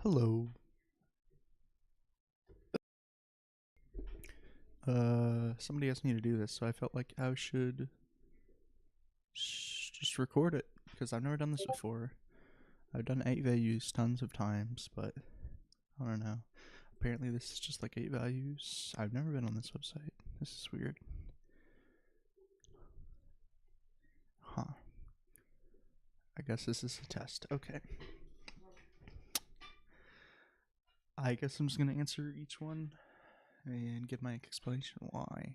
Hello. Somebody asked me to do this, so I felt like I should just record it because I've never done this before. I've done 8 values tons of times, but I don't know. Apparently, this is just like 8 values. I've never been on this website. This is weird. Huh. I guess this is a test. Okay. I guess I'm just going to answer each one and give my explanation why.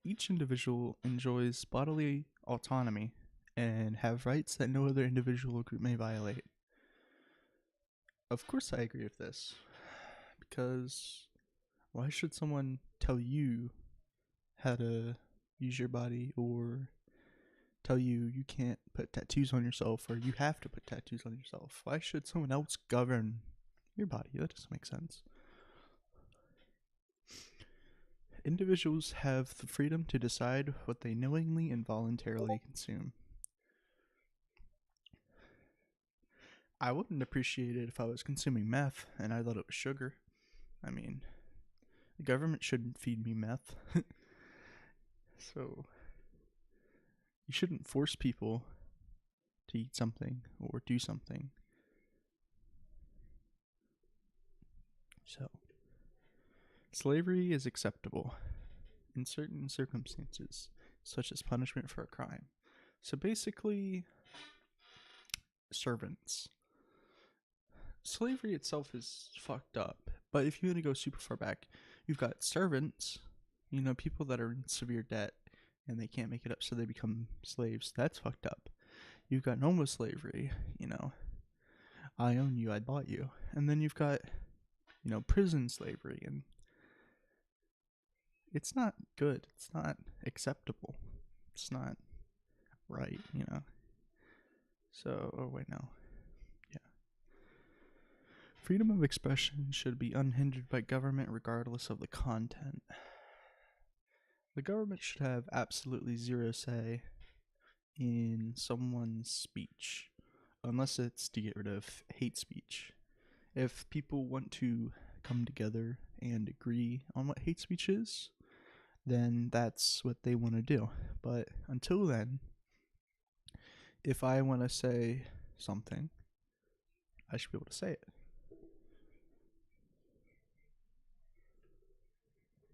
Each individual enjoys bodily autonomy and have rights that no other individual or group may violate. Of course I agree with this, because why should someone tell you how to use your body or tell you you can't put tattoos on yourself or you have to put tattoos on yourself? Why should someone else govern your body? That doesn't make sense. Individuals have the freedom to decide what they knowingly and voluntarily consume. I wouldn't appreciate it if I was consuming meth and I thought it was sugar. I mean, the government shouldn't feed me meth. So, you shouldn't force people to eat something or do something. So, slavery is acceptable in certain circumstances, such as punishment for a crime. So basically, servants. Slavery itself is fucked up, but if you want to go super far back, you've got servants, people that are in severe debt and they can't make it up, so they become slaves. That's fucked up. You've got normal slavery, I own you, I bought you. And then you've got, prison slavery, and it's not good. It's not acceptable. It's not right, So, oh wait, no. Yeah. Freedom of expression should be unhindered by government regardless of the content. The government should have absolutely zero say in someone's speech, unless it's to get rid of hate speech. If people want to come together and agree on what hate speech is, then that's what they want to do. But until then, if I want to say something, I should be able to say it.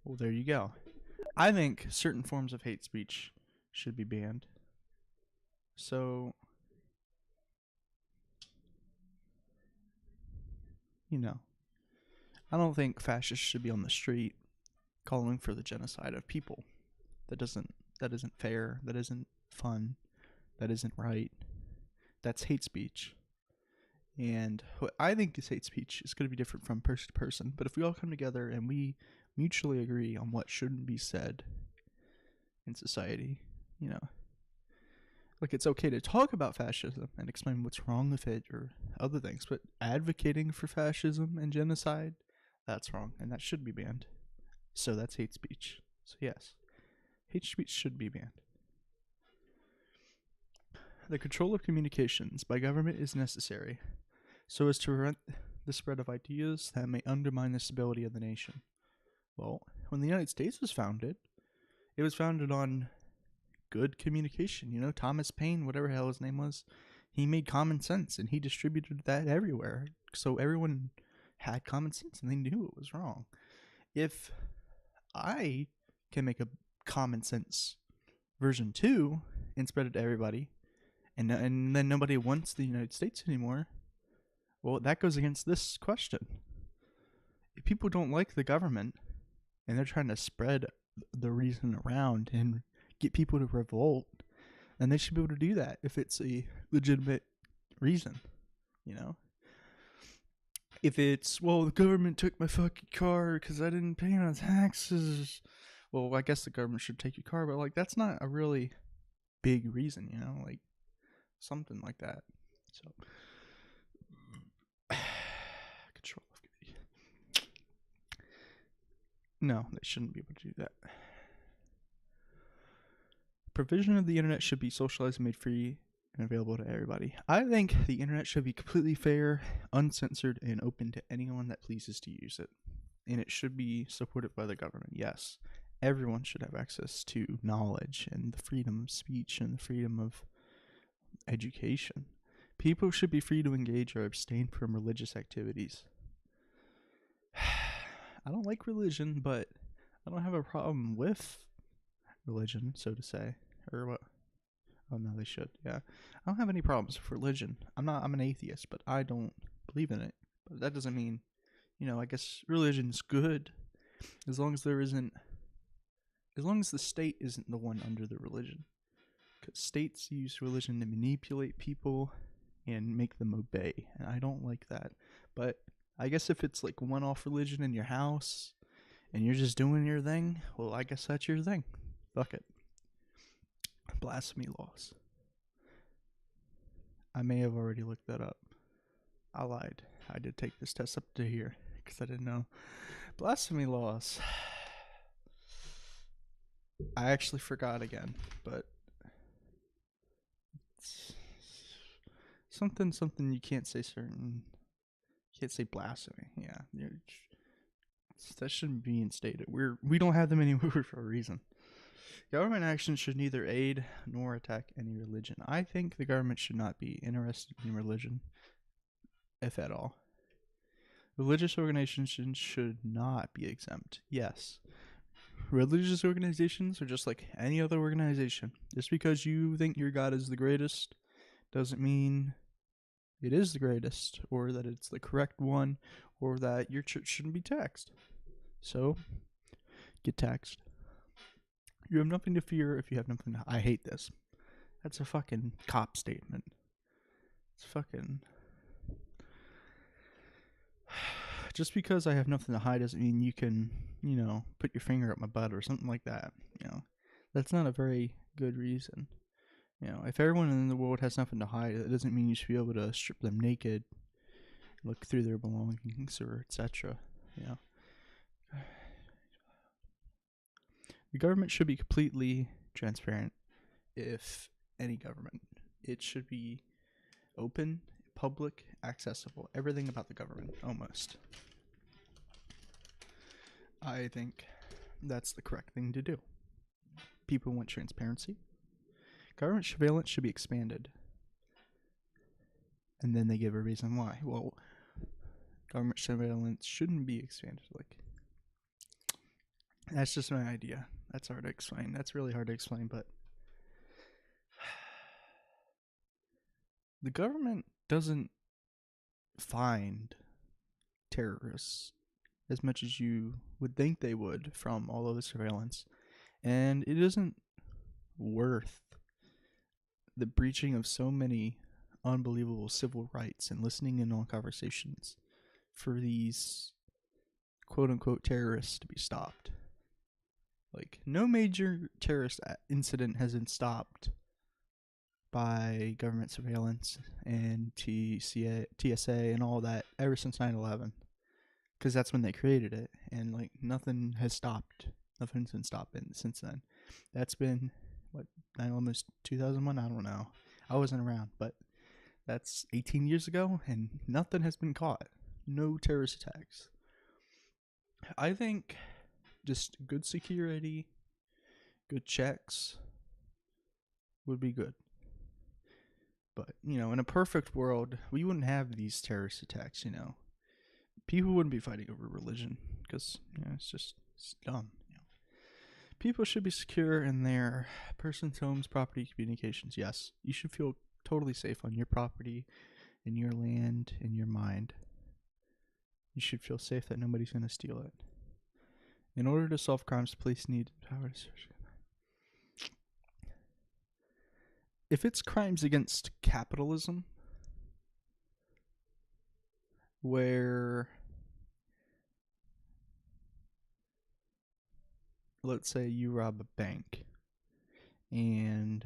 Well, there you go. I think certain forms of hate speech should be banned. So, I don't think fascists should be on the street calling for the genocide of people. That isn't fair. That isn't fun. That isn't right. That's hate speech. And what I think is hate speech is going to be different from person to person. But if we all come together and we mutually agree on what shouldn't be said in society, like it's okay to talk about fascism and explain what's wrong with it or other things, but advocating for fascism and genocide, that's wrong, and that should be banned. So that's hate speech. So yes, hate speech should be banned. The control of communications by government is necessary so as to prevent the spread of ideas that may undermine the stability of the nation. Well, when the United States was founded, it was founded on good communication. Thomas Paine, whatever the hell his name was, he made common sense and he distributed that everywhere. So everyone had common sense and they knew it was wrong. If I can make a common sense version 2 and spread it to everybody, and then nobody wants the United States anymore, well, that goes against this question. If people don't like the government and they're trying to spread the reason around and get people to revolt, then they should be able to do that if it's a legitimate reason, If it's, well, the government took my fucking car because I didn't pay my taxes, well, I guess the government should take your car, but, that's not a really big reason, something like that. So, control of committee. No, they shouldn't be able to do that. Provision of the internet should be socialized and made free and available to everybody. I think the internet should be completely fair, uncensored, and open to anyone that pleases to use it. And it should be supported by the government, yes. Everyone should have access to knowledge and the freedom of speech and the freedom of education. People should be free to engage or abstain from religious activities. I don't like religion, but I don't have a problem with religion, so to say. Or what? Oh, no, they should. Yeah. I don't have any problems with religion. I'm an atheist, but I don't believe in it. But that doesn't mean, I guess religion's good as long as the state isn't the one under the religion. Because states use religion to manipulate people and make them obey, and I don't like that. But I guess if it's like one-off religion in your house and you're just doing your thing, well, I guess that's your thing. Fuck it. Blasphemy laws. I may have already looked that up. I lied. I did take this test up to here because I didn't know. Blasphemy laws. I actually forgot again, but it's something you can't say certain. You can't say blasphemy. Yeah, that shouldn't be instated. We don't have them anymore for a reason. Government action should neither aid nor attack any religion. I think the government should not be interested in religion, if at all. Religious organizations should not be exempt. Yes. Religious organizations are just like any other organization. Just because you think your God is the greatest doesn't mean it is the greatest, or that it's the correct one, or that your church shouldn't be taxed. So, get taxed. You have nothing to fear if you have nothing to... I hate this. That's a fucking cop statement. It's fucking... Just because I have nothing to hide doesn't mean you can, put your finger up my butt or something like that. That's not a very good reason. If everyone in the world has nothing to hide, it doesn't mean you should be able to strip them naked, look through their belongings, or etc. The government should be completely transparent, if any government. It should be open, public, accessible. Everything about the government, almost. I think that's the correct thing to do. People want transparency. Government surveillance should be expanded. And then they give a reason why. Well, government surveillance shouldn't be expanded. That's just my idea. That's hard to explain. That's really hard to explain, but the government doesn't find terrorists as much as you would think they would from all of the surveillance. And it isn't worth the breaching of so many unbelievable civil rights and listening in on conversations for these quote-unquote terrorists to be stopped. No major terrorist incident has been stopped by government surveillance and TSA and all that ever since 9/11. Because that's when they created it. And, nothing has stopped. Nothing's been stopped since then. That's been, almost 2001? I don't know. I wasn't around, but that's 18 years ago, and nothing has been caught. No terrorist attacks. I think just good security, good checks would be good. But, in a perfect world, we wouldn't have these terrorist attacks, People wouldn't be fighting over religion, because, it's dumb. People should be secure in their person's homes, property, communications. Yes, you should feel totally safe on your property, in your land, in your mind. You should feel safe that nobody's going to steal it. In order to solve crimes, the police need power to search. If it's crimes against capitalism, where, let's say you rob a bank, and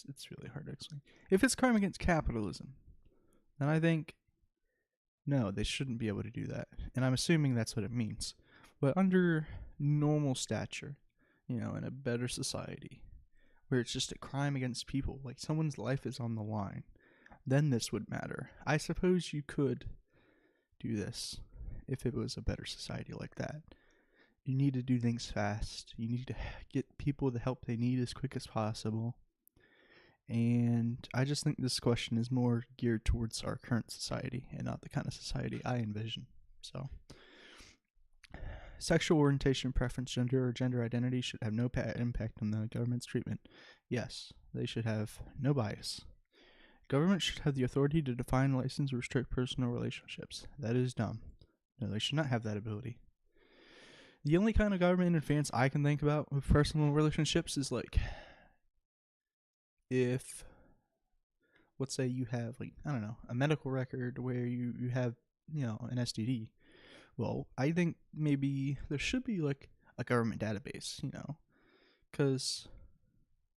it's really hard to explain. If it's crime against capitalism, then I think, no, they shouldn't be able to do that. And I'm assuming that's what it means. But under normal stature, in a better society, where it's just a crime against people, like someone's life is on the line, then this would matter. I suppose you could do this if it was a better society like that. You need to do things fast. You need to get people the help they need as quick as possible. And I just think this question is more geared towards our current society and not the kind of society I envision. So, sexual orientation, preference, gender, or gender identity should have no impact on the government's treatment. Yes, they should have no bias. Government should have the authority to define, license, or restrict personal relationships. That is dumb. No, they should not have that ability. The only kind of government interference I can think about with personal relationships is like, if, let's say you have, like, I don't know, a medical record where you have, an STD. Well, I think maybe there should be like a government database, because,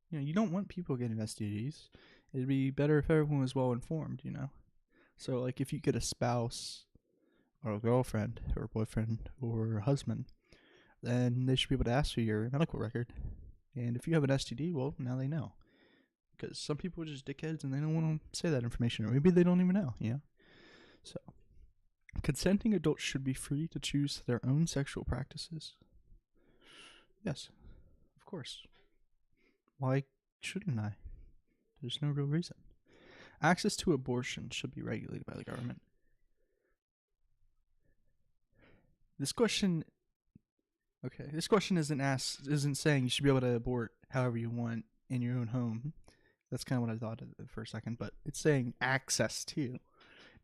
you don't want people getting STDs. It'd be better if everyone was well informed, So, like, if you get a spouse or a girlfriend or a boyfriend or a husband, then they should be able to ask for your medical record. And if you have an STD, well, now they know. Because some people are just dickheads and they don't want to say that information, or maybe they don't even know, So, consenting adults should be free to choose their own sexual practices. Yes, of course. Why shouldn't I? There's no real reason. Access to abortion should be regulated by the government. This question isn't saying you should be able to abort however you want in your own home. That's kind of what I thought for a second, but it's saying access to.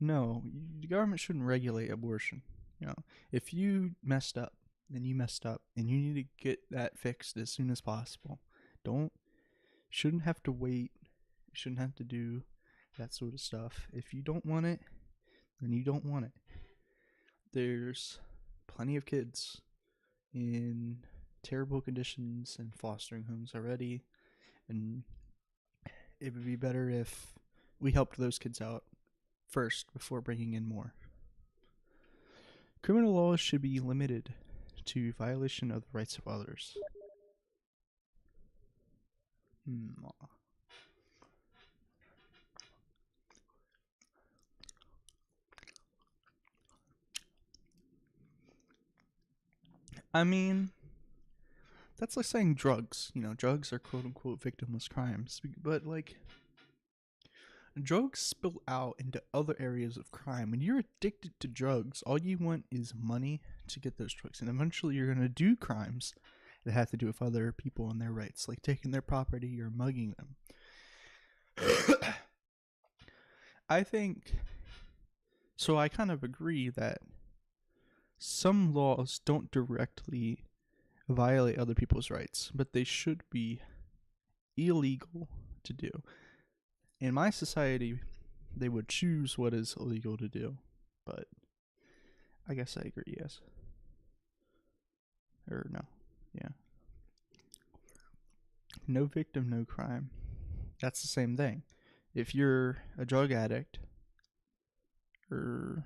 No, the government shouldn't regulate abortion. If you messed up, then you messed up, and you need to get that fixed as soon as possible. Shouldn't have to wait. Shouldn't have to do that sort of stuff. If you don't want it, then you don't want it. There's plenty of kids in terrible conditions in fostering homes already, and it would be better if we helped those kids out first before bringing in more. Criminal laws should be limited to violation of the rights of others. I mean, that's like saying drugs. Drugs are quote-unquote victimless crimes. But, like, drugs spill out into other areas of crime. When you're addicted to drugs, all you want is money to get those drugs. And eventually you're going to do crimes that have to do with other people and their rights, like taking their property or mugging them. I kind of agree that some laws don't directly violate other people's rights, but they should be illegal to do. In my society, they would choose what is illegal to do, but I guess I agree, yes. Or no, yeah. No victim, no crime. That's the same thing. If you're a drug addict, or,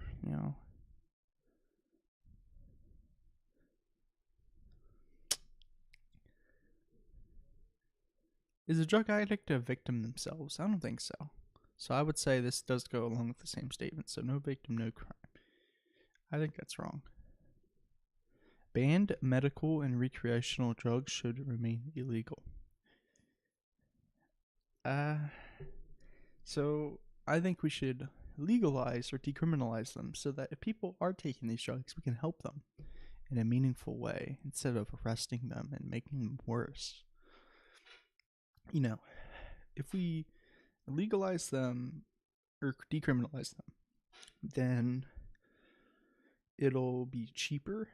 is a drug addict a victim themselves? I don't think so. So I would say this does go along with the same statement. So no victim, no crime. I think that's wrong. Banned medical and recreational drugs should remain illegal. So I think we should legalize or decriminalize them so that if people are taking these drugs, we can help them in a meaningful way instead of arresting them and making them worse. If we legalize them or decriminalize them, then it'll be cheaper,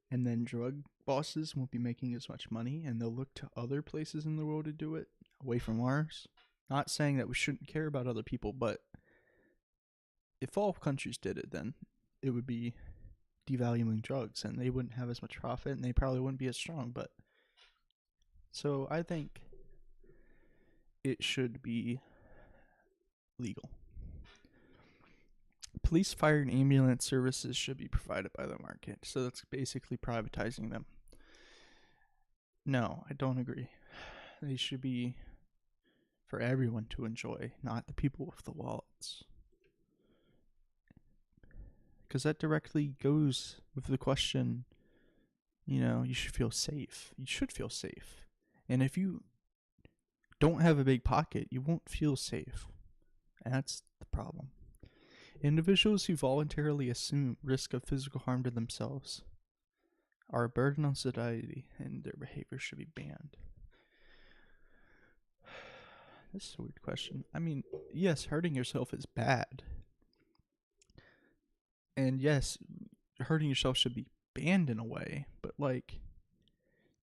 and then drug bosses won't be making as much money, and they'll look to other places in the world to do it, away from ours. Not saying that we shouldn't care about other people, but if all countries did it, then it would be devaluing drugs, and they wouldn't have as much profit, and they probably wouldn't be as strong. But so I think it should be legal. Police, fire, and ambulance services should be provided by the market. So that's basically privatizing them. No, I don't agree. they should be for everyone to enjoy, not the people with the wallets. Because that directly goes with the question, you should feel safe. You should feel safe. And if you don't have a big pocket, you won't feel safe. And that's the problem. Individuals who voluntarily assume risk of physical harm to themselves are a burden on society, and their behavior should be banned. This is a weird question. I mean, yes, hurting yourself is bad. And yes, hurting yourself should be banned in a way, but like,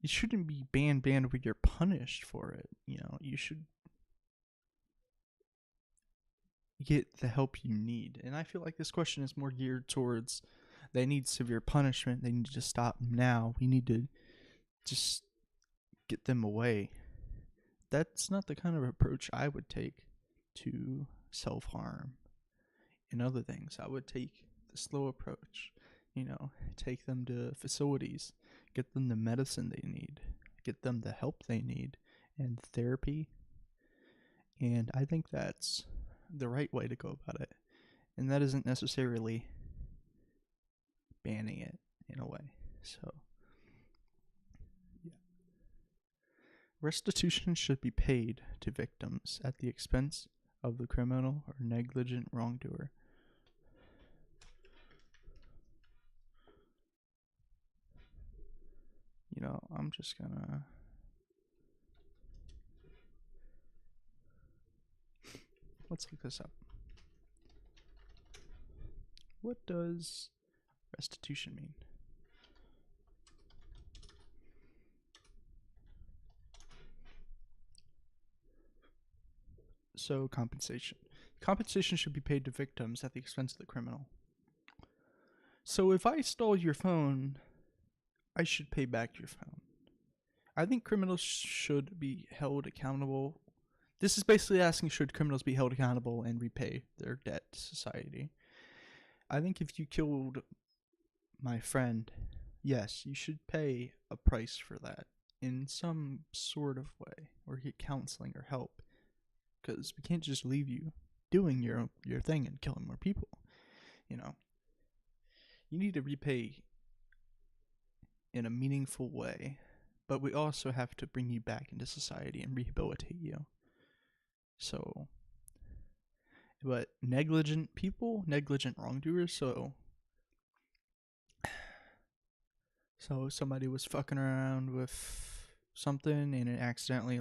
it shouldn't be banned where you're punished for it. You should get the help you need. And I feel like this question is more geared towards they need severe punishment. They need to just stop them now. We need to just get them away. That's not the kind of approach I would take to self-harm and other things. I would take the slow approach. Take them to facilities, get them the medicine they need, get them the help they need, and therapy. And I think that's the right way to go about it. And that isn't necessarily banning it in a way. So, yeah. Restitution should be paid to victims at the expense of the criminal or negligent wrongdoer. I'm just gonna... Let's look this up. What does restitution mean? So, compensation. Compensation should be paid to victims at the expense of the criminal. So if I stole your phone, I should pay back your phone. I think criminals should be held accountable. This is basically asking, should criminals be held accountable and repay their debt to society? I think if you killed my friend, yes, you should pay a price for that in some sort of way, or get counseling or help. Because we can't just leave you doing your thing and killing more people. You need to repay in a meaningful way, but we also have to bring you back into society and rehabilitate you. So, but negligent people, negligent wrongdoers, so somebody was fucking around with something and it accidentally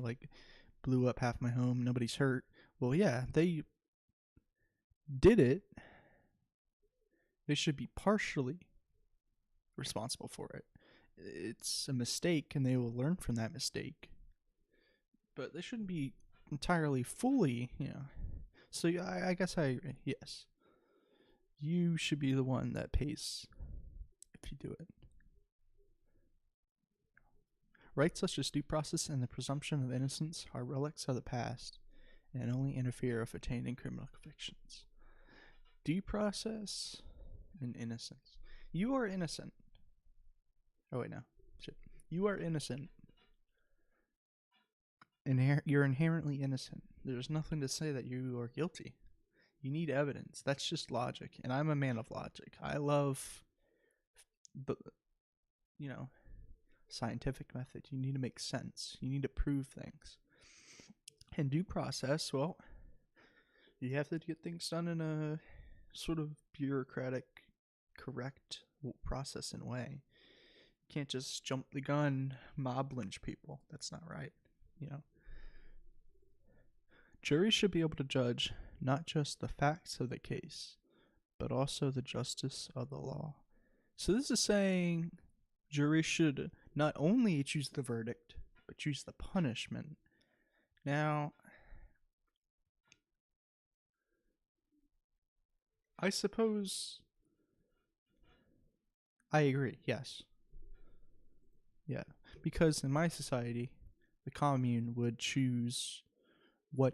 blew up half my home, nobody's hurt. Well, yeah, they did it. They should be partially responsible for it. It's a mistake and they will learn from that mistake. But they shouldn't be entirely fully, So I guess I agree. Yes. You should be the one that pays if you do it. Rights such as due process and the presumption of innocence are relics of the past and only interfere with attaining criminal convictions. Due process and innocence. You are innocent. Oh wait, no. Shit. You are innocent. You're inherently innocent. There's nothing to say that you are guilty. You need evidence. That's just logic. And I'm a man of logic. I love the, scientific method. You need to make sense. You need to prove things. And due process, well, you have to get things done in a sort of bureaucratic, correct process and way. You can't just jump the gun, mob lynch people. That's not right, Juries should be able to judge not just the facts of the case, but also the justice of the law. So this is saying juries should not only choose the verdict, but choose the punishment. Now, I suppose I agree, yes. Yeah, because in my society, the commune would choose what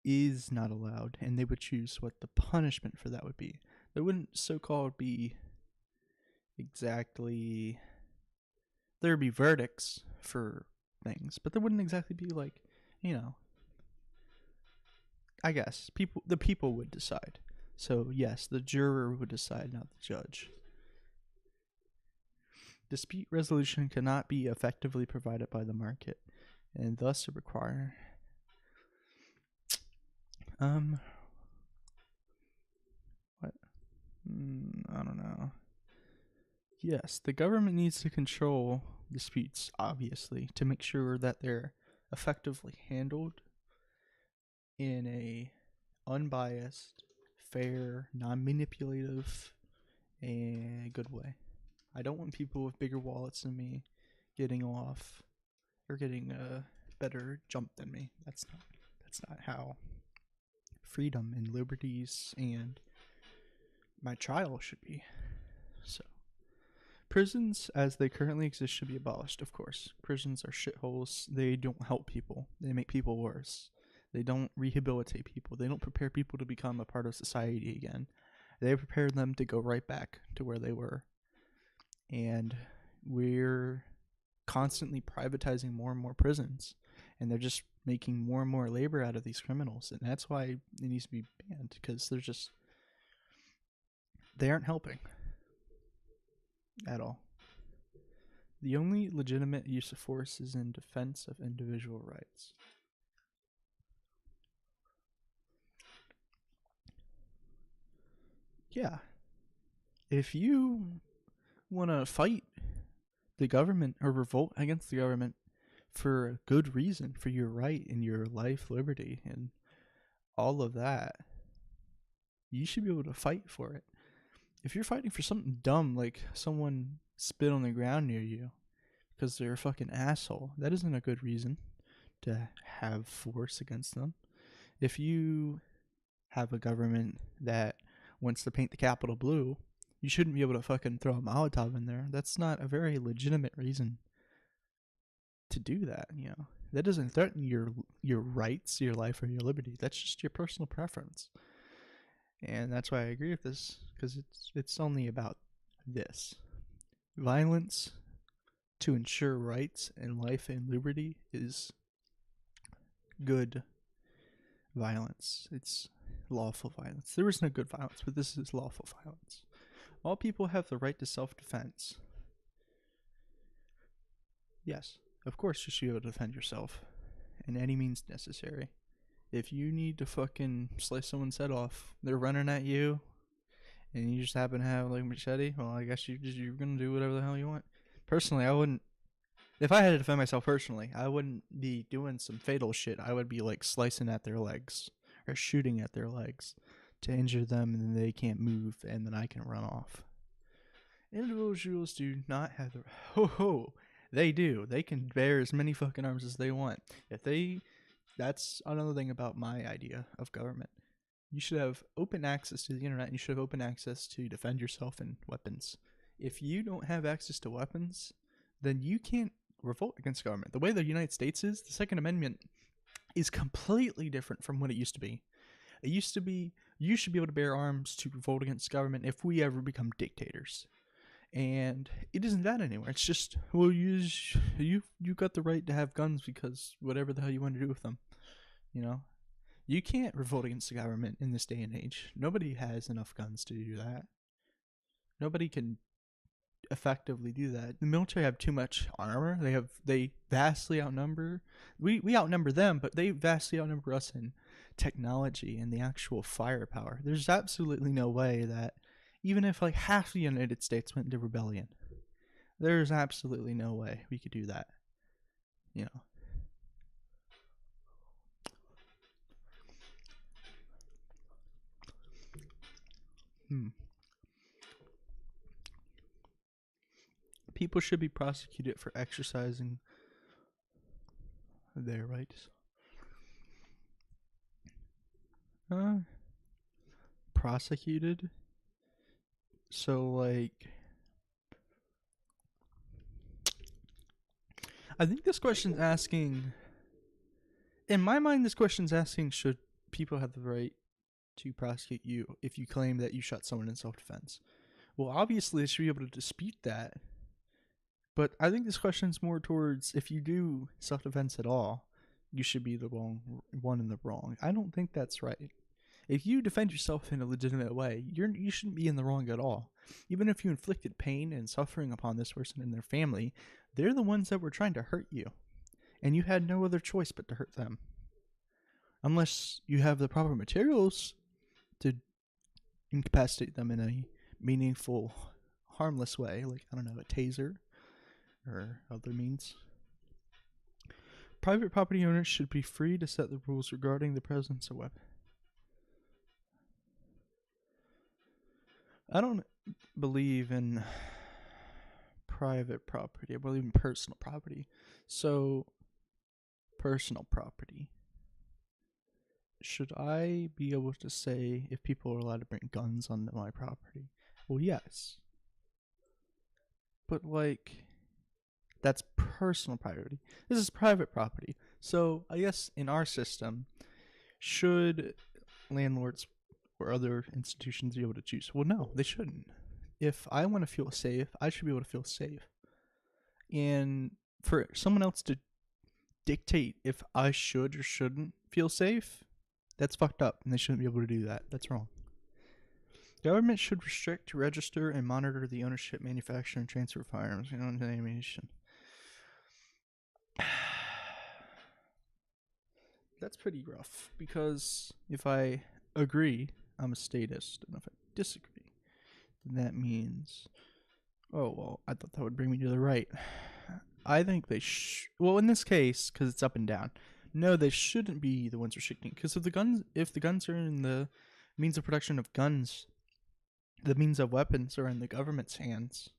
is not allowed, and they would choose what the punishment for that would be. There wouldn't so-called be exactly... There would be verdicts for things, but there wouldn't exactly be you know, I guess the people would decide. So yes, the juror would decide, not the judge. Dispute resolution cannot be effectively provided by the market, and thus require what? I don't know. Yes, the government needs to control disputes, obviously, to make sure that they're effectively handled in a unbiased, fair, non-manipulative, and good way. I don't want people with bigger wallets than me getting off or getting a better jump than me. That's not how freedom and liberties and my trial should be. So, prisons as they currently exist should be abolished, of course. Prisons are shitholes. They don't help people. They make people worse. They don't rehabilitate people. They don't prepare people to become a part of society again. They prepare them to go right back to where they were. And we're constantly privatizing more and more prisons. And they're just making more and more labor out of these criminals. And that's why it needs to be banned, because they aren't helping at all. The only legitimate use of force is in defense of individual rights. Yeah. If you want to fight the government or revolt against the government for a good reason, for your right and your life, liberty, and all of that, you should be able to fight for it. If you're fighting for something dumb like someone spit on the ground near you because they're a fucking asshole, that isn't a good reason to have force against them. If you have a government that wants to paint the Capitol blue, you shouldn't be able to fucking throw a Molotov in there. That's not a very legitimate reason to do that, you know. That doesn't threaten your rights, your life, or your liberty. That's just your personal preference. And that's why I agree with this, because it's only about this. Violence to ensure rights and life and liberty is good violence. It's lawful violence. There is no good violence, but this is lawful violence. All people have the right to self-defense. Yes, of course you should be able to defend yourself in any means necessary. If you need to fucking slice someone's head off, they're running at you, and you just happen to have like a machete, well, I guess you're gonna do whatever the hell you want. Personally, I wouldn't. If I had to defend myself personally, I wouldn't be doing some fatal shit. I would be like slicing at their legs or shooting at their legs to injure them, and then they can't move, and then I can run off. Individuals do not have the they do. They can bear as many fucking arms as they want. That's another thing about my idea of government. You should have open access to the internet, and you should have open access to defend yourself and weapons. If you don't have access to weapons, then you can't revolt against government. The way the United States is, the Second Amendment is completely different from what it used to be. It used to be you should be able to bear arms to revolt against government if we ever become dictators. And it isn't that anymore. It's just, well, you got the right to have guns because whatever the hell you want to do with them, you know. You can't revolt against the government in this day and age. Nobody has enough guns to do that. Nobody can effectively do that. The military have too much armor. They vastly outnumber. We outnumber them, but they vastly outnumber us in technology and the actual firepower. There's absolutely no way that even if like half the United States went into rebellion, there's absolutely no way we could do that. You know. People should be prosecuted for exercising their rights. Prosecuted? So, like, I think this question's asking, in my mind, this question's asking, should people have the right to prosecute you if you claim that you shot someone in self-defense? Well, obviously, they should be able to dispute that. But I think this question's more towards if you do self-defense at all, you should be the wrong one in the wrong. I don't think that's right. If you defend yourself in a legitimate way, you shouldn't be in the wrong at all. Even if you inflicted pain and suffering upon this person and their family, they're the ones that were trying to hurt you, and you had no other choice but to hurt them. Unless you have the proper materials to incapacitate them in a meaningful, harmless way, like, I don't know, a taser or other means. Private property owners should be free to set the rules regarding the presence of weapons. I don't believe in private property. I believe in personal property. So, personal property. Should I be able to say if people are allowed to bring guns onto my property? Well, yes. But, like, that's personal property. This is private property. So, I guess in our system, should landlords or other institutions be able to choose? Well, no, they shouldn't. If I want to feel safe, I should be able to feel safe. And for someone else to dictate if I should or shouldn't feel safe, that's fucked up, and they shouldn't be able to do that. That's wrong. Government should restrict, register, and monitor the ownership, manufacture, and transfer of firearms and ammunition. That's pretty rough, because if I agree, I'm a statist, and if I disagree, then that means, oh, well, I thought that would bring me to the right. I think they well, in this case, because it's up and down, no, they shouldn't be the ones restricting, because if the guns are in the means of production of guns, the means of weapons are in the government's hands,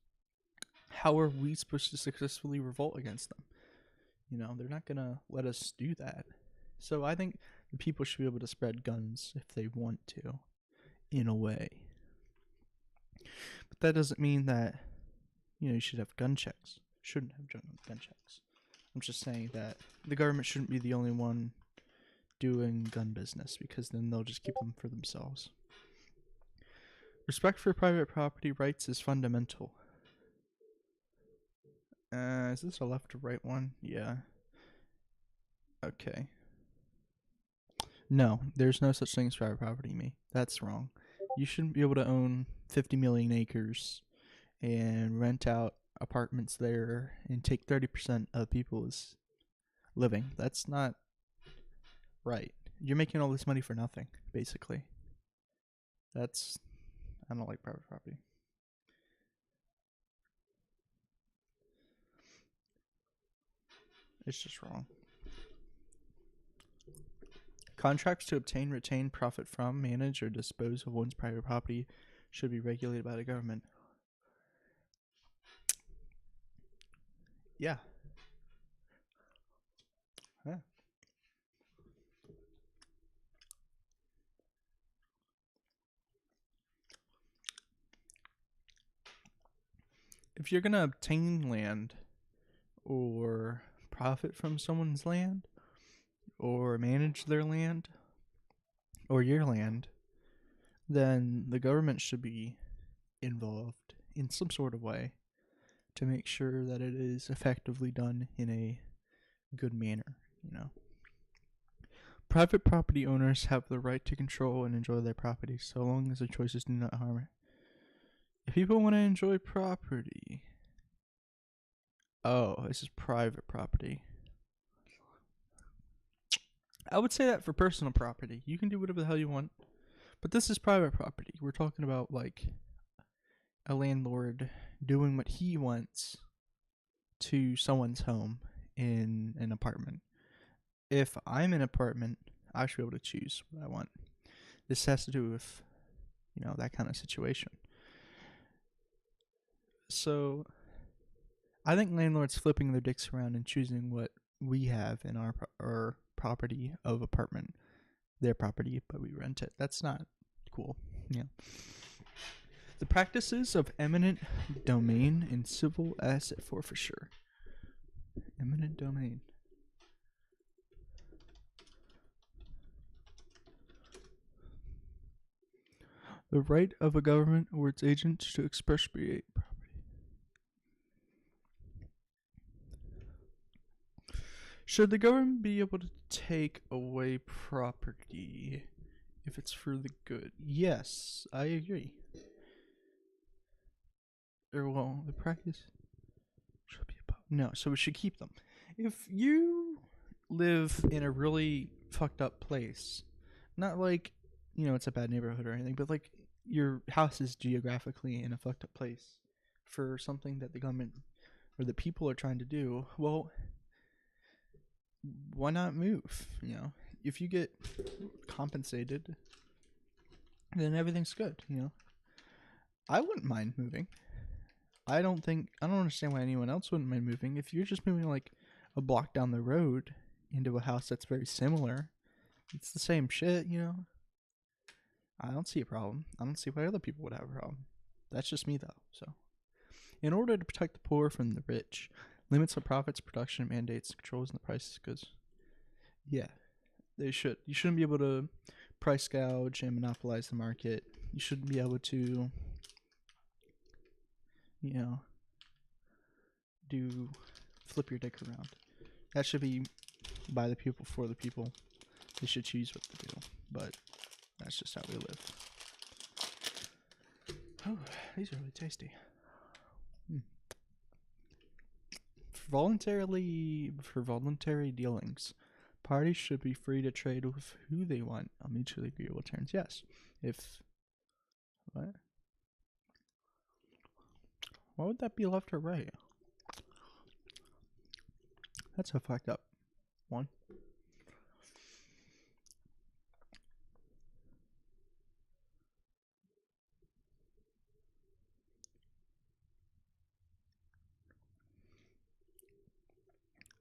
how are we supposed to successfully revolt against them? You know, they're not gonna let us do that. So I think the people should be able to spread guns if they want to, in a way. But that doesn't mean that, you should have gun checks. Shouldn't have gun checks. I'm just saying that the government shouldn't be the only one doing gun business, because then they'll just keep them for themselves. Respect for private property rights is fundamental. Is this a left or right one? Yeah. Okay. No, there's no such thing as private property, me. That's wrong. You shouldn't be able to own 50 million acres and rent out apartments there and take 30% of people's living. That's not right. You're making all this money for nothing, basically. I don't like private property. It's just wrong. Contracts to obtain, retain, profit from, manage, or dispose of one's private property should be regulated by the government. Yeah. If you're going to obtain land or profit from someone's land or manage their land or your land, then the government should be involved in some sort of way to make sure that it is effectively done in a good manner, Private property owners have the right to control and enjoy their property so long as their choices do not harm it. If people want to enjoy property... Oh, this is private property. I would say that for personal property. You can do whatever the hell you want. But this is private property. We're talking about, like, a landlord doing what he wants to someone's home in an apartment. If I'm in an apartment, I should be able to choose what I want. This has to do with, that kind of situation. So, I think landlords flipping their dicks around and choosing what we have in our property of apartment, their property, but we rent it. That's not cool. Yeah. The practices of eminent domain and civil asset forfeiture. Eminent domain. The right of a government or its agents to expropriate property. Should the government be able to take away property if it's for the good? Yes, I agree. Or, well, the practice should be about. No, so we should keep them. If you live in a really fucked up place, not like, it's a bad neighborhood or anything, but like your house is geographically in a fucked up place for something that the government or the people are trying to do, well, why not move? If you get compensated, then everything's good. I wouldn't mind moving. I don't understand why anyone else wouldn't mind moving. If you're just moving like a block down the road into a house that's very similar, it's the same shit. I don't see a problem. I don't see why other people would have a problem. That's just me though. So, in order to protect the poor from the rich, limits on profits, production, mandates, controls, and the prices of goods. Yeah, they should. You shouldn't be able to price gouge and monopolize the market. You shouldn't be able to, flip your dick around. That should be by the people, for the people. They should choose what to do. But that's just how we live. Oh, these are really tasty. For voluntary dealings, parties should be free to trade with who they want on mutually agreeable terms. Yes. What? Why would that be left or right? That's a fucked up one.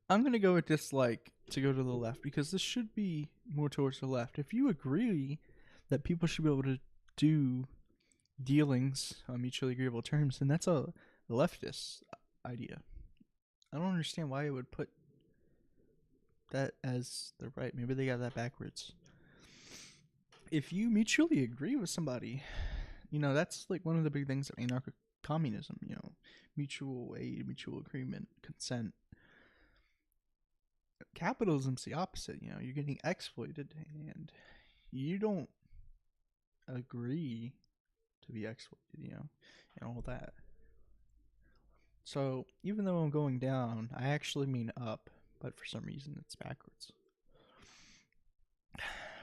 I'm going to go with dislike to go to the left because this should be more towards the left. If you agree that people should be able to do dealings on mutually agreeable terms, then that's a leftist idea. I don't understand why it would put that as the right. Maybe they got that backwards. If you mutually agree with somebody, that's like one of the big things of anarcho-communism, mutual aid, mutual agreement, consent. Capitalism's the opposite. You're getting exploited and you don't agree to be exploited, and all that. So even though I'm going down, I actually mean up, but for some reason it's backwards.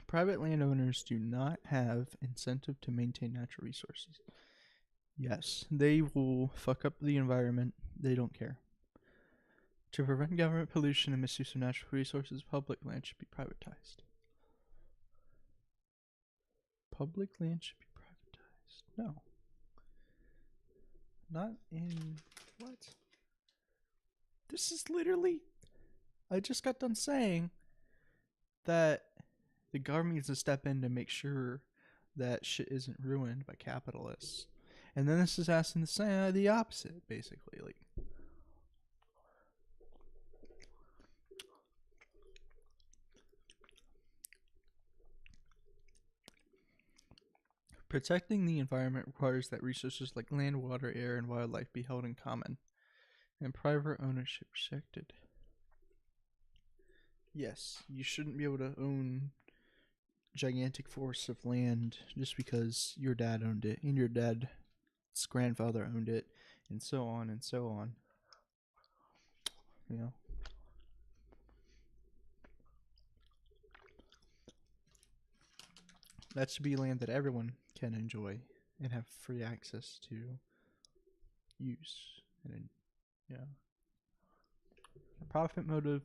Private landowners do not have incentive to maintain natural resources. Yes, they will fuck up the environment. They don't care. To prevent government pollution and misuse of natural resources, public land should be privatized. Public land should be privatized. No. Not in... What? This is literally... I just got done saying that the government needs to step in to make sure that shit isn't ruined by capitalists. And then this is asking the opposite, basically. Like, protecting the environment requires that resources like land, water, air, and wildlife be held in common, and private ownership restricted. Yes, you shouldn't be able to own gigantic forests of land just because your dad owned it, and your dad's grandfather owned it, and so on and so on. That should be land that everyone can enjoy and have free access to use. And a profit motive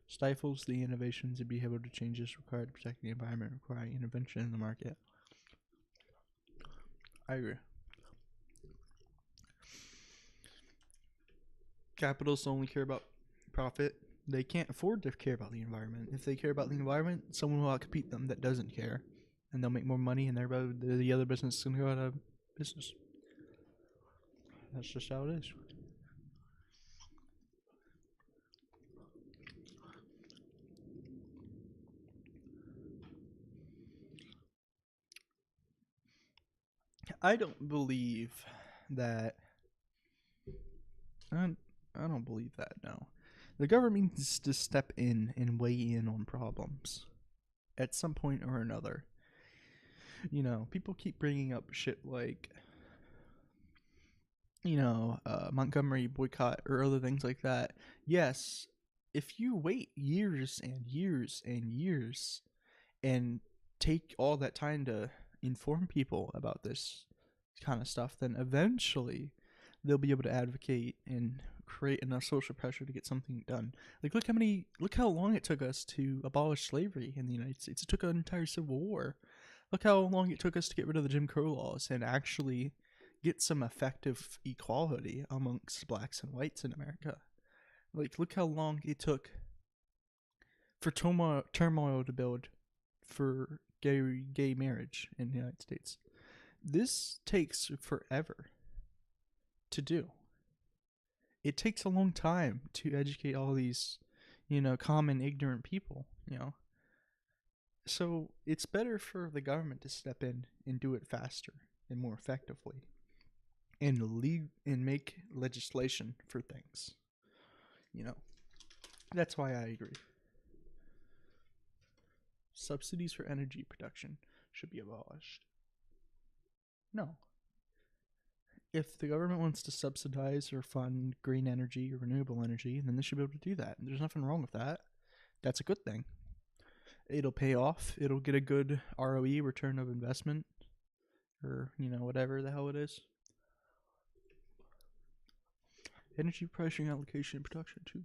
stifles the innovations and behavioral changes required to protect the environment, requiring intervention in the market. I agree. Capitalists only care about profit. They can't afford to care about the environment. If they care about the environment, someone will outcompete them that doesn't care, and they'll make more money, and the other business is going to go out of business. That's just how it is. I don't believe that. I don't believe that. No, The government needs to step in and weigh in on problems at some point or another. People keep bringing up shit like, Montgomery boycott or other things like that. Yes, if you wait years and years and years and take all that time to inform people about this kind of stuff, then eventually they'll be able to advocate and create enough social pressure to get something done. Like, look how long it took us to abolish slavery in the United States. It took an entire civil war. Look how long it took us to get rid of the Jim Crow laws and actually get some effective equality amongst blacks and whites in America. Like, look how long it took for turmoil to build for gay marriage in the United States. This takes forever to do. It takes a long time to educate all these, common ignorant people, So it's better for the government to step in and do it faster and more effectively and make legislation for things. That's why I agree. Subsidies for energy production should be abolished. No. If the government wants to subsidize or fund green energy or renewable energy, then they should be able to do that. There's nothing wrong with that. That's a good thing. It'll pay off. It'll get a good ROE, return of investment, or, whatever the hell it is. Energy pricing, allocation, and production, too.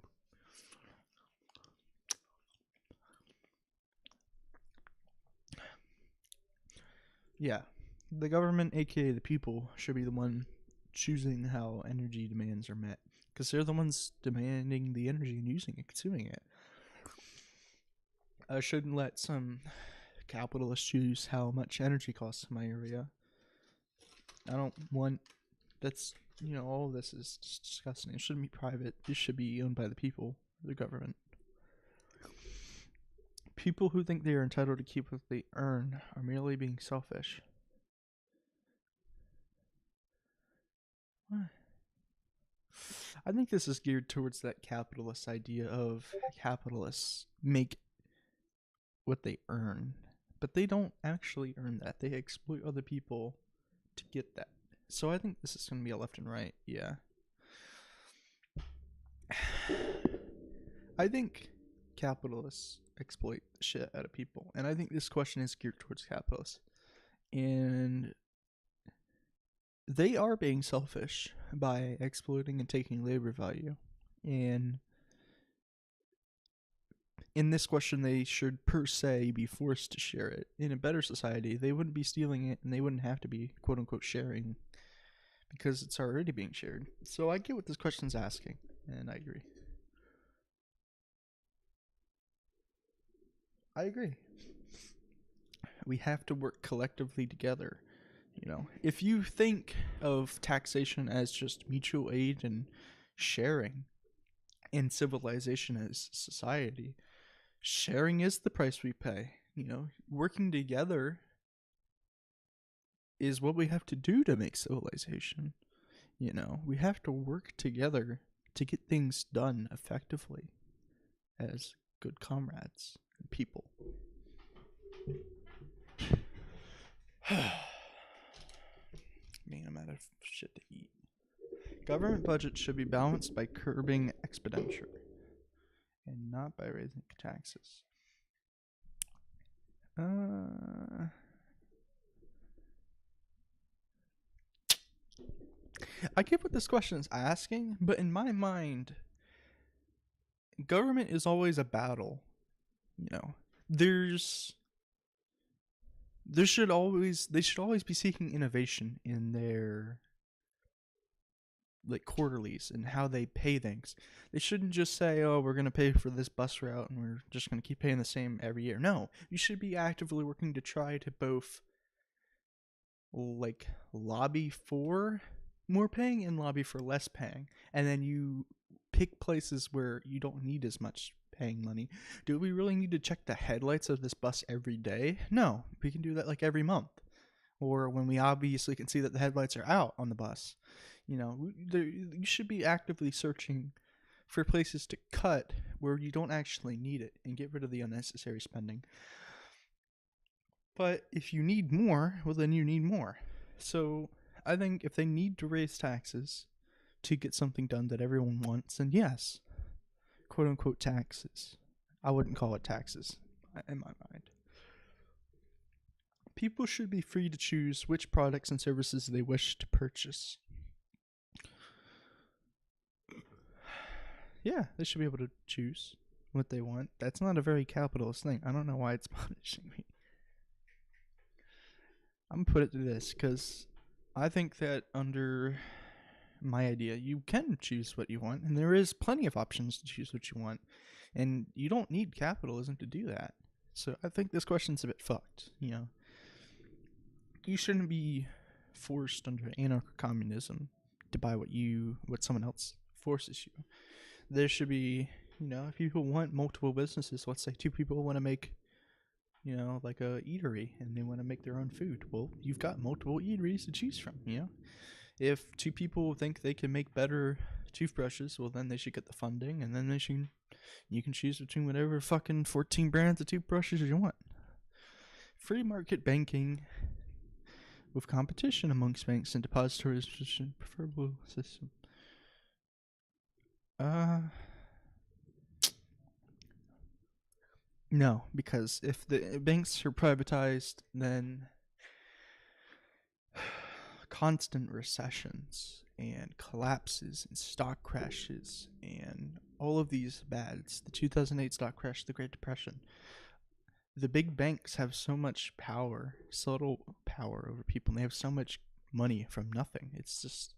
Yeah. The government, aka the people, should be the one choosing how energy demands are met. Because they're the ones demanding the energy and using it, consuming it. I shouldn't let some capitalists choose how much energy costs in my area. I don't want... That's... all of this is just disgusting. It shouldn't be private. It should be owned by the people, the government. People who think they are entitled to keep what they earn are merely being selfish. What? I think this is geared towards that capitalist idea of capitalists make what they earn, but they don't actually earn that. They exploit other people to get that. So I think this is going to be a left and right. Yeah. I think capitalists exploit the shit out of people, and I think this question is geared towards capitalists. And they are being selfish by exploiting and taking labor value. And in this question, they should per se be forced to share it. In a better society, they wouldn't be stealing it, and they wouldn't have to be quote unquote sharing, because it's already being shared. So I get what this question's asking, and I agree. I agree. We have to work collectively together. If you think of taxation as just mutual aid and sharing, and civilization as society, sharing is the price we pay. Working together is what we have to do to make civilization. We have to work together to get things done effectively as good comrades and people. Man, I'm out of shit to eat. Government budget should be balanced by curbing expenditure and not by raising taxes. I get what this question is asking, but in my mind, government is always a battle. They should always be seeking innovation in their quarterlies and how they pay things. They shouldn't just say, "Oh, we're going to pay for this bus route and we're just going to keep paying the same every year." No, you should be actively working to try to both lobby for more paying and lobby for less paying. And then you pick places where you don't need as much paying money. Do we really need to check the headlights of this bus every day? No, we can do that every month, or when we obviously can see that the headlights are out on the bus. You should be actively searching for places to cut where you don't actually need it and get rid of the unnecessary spending. But if you need more, well, then you need more. So I think if they need to raise taxes to get something done that everyone wants, then yes, quote unquote taxes. I wouldn't call it taxes in my mind. People should be free to choose which products and services they wish to purchase. Yeah, they should be able to choose what they want. That's not a very capitalist thing. I don't know why it's punishing me. I'm gonna put it to this, because I think that under my idea, you can choose what you want, and there is plenty of options to choose what you want, and you don't need capitalism to do that. So I think this question's a bit fucked. You shouldn't be forced under anarcho-communism to buy what someone else forces you. There should be, if people want multiple businesses, let's say two people want to make, like a eatery, and they want to make their own food. Well, you've got multiple eateries to choose from, If two people think they can make better toothbrushes, well, then they should get the funding, and then you can choose between whatever fucking 14 brands of toothbrushes you want. Free market banking with competition amongst banks and depositories is a preferable system. No, because if the banks are privatized, then constant recessions and collapses and stock crashes and all of these bads, the 2008 stock crash, the Great Depression, the big banks have so much power, subtle power over people, and they have so much money from nothing. It's just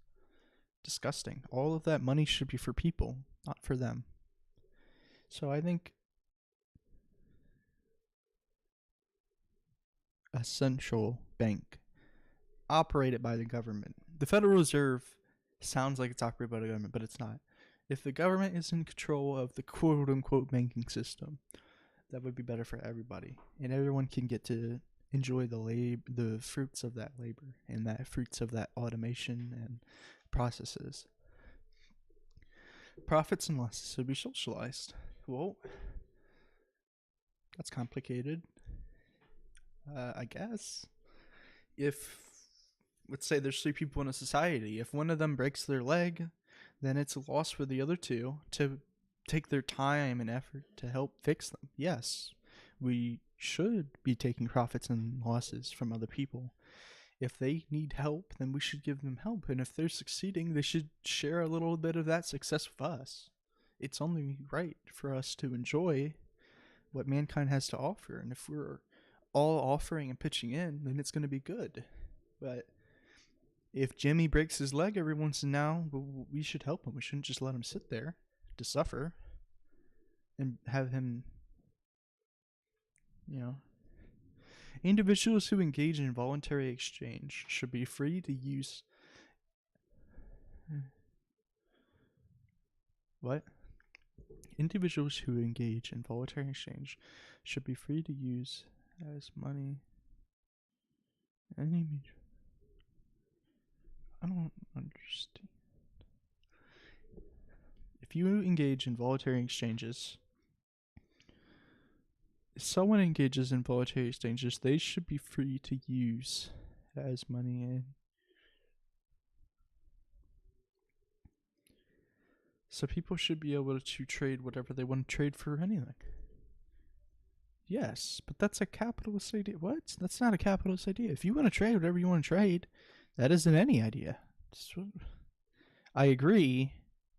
disgusting. All of that money should be for people, not for them. So I think a central bank operated by the government. The Federal Reserve sounds like it's operated by the government, but it's not. If the government is in control of the quote-unquote banking system, that would be better for everybody, and everyone can get to enjoy the fruits of that labor and the fruits of that automation and processes. Profits and losses should be socialized. Well, that's complicated. I guess if, let's say, there's three people in a society, if one of them breaks their leg, then it's a loss for the other two to take their time and effort to help fix them. Yes, we should be taking profits and losses from other people. If they need help, then we should give them help. And if they're succeeding, they should share a little bit of that success with us. It's only right for us to enjoy what mankind has to offer. And if we're all offering and pitching in, then it's going to be good. But if Jimmy breaks his leg every once in a while, we should help him. We shouldn't just let him sit there to suffer and have him, Individuals who engage in voluntary exchange should be free to use. What? Individuals who engage in voluntary exchange should be free to use as money. I don't understand. If you engage in voluntary exchanges, if someone engages in voluntary exchanges, they should be free to use as money. So people should be able to trade whatever they want to trade for anything. Yes, but that's a capitalist idea. What? That's not a capitalist idea. If you want to trade whatever you want to trade, that isn't any idea. I agree,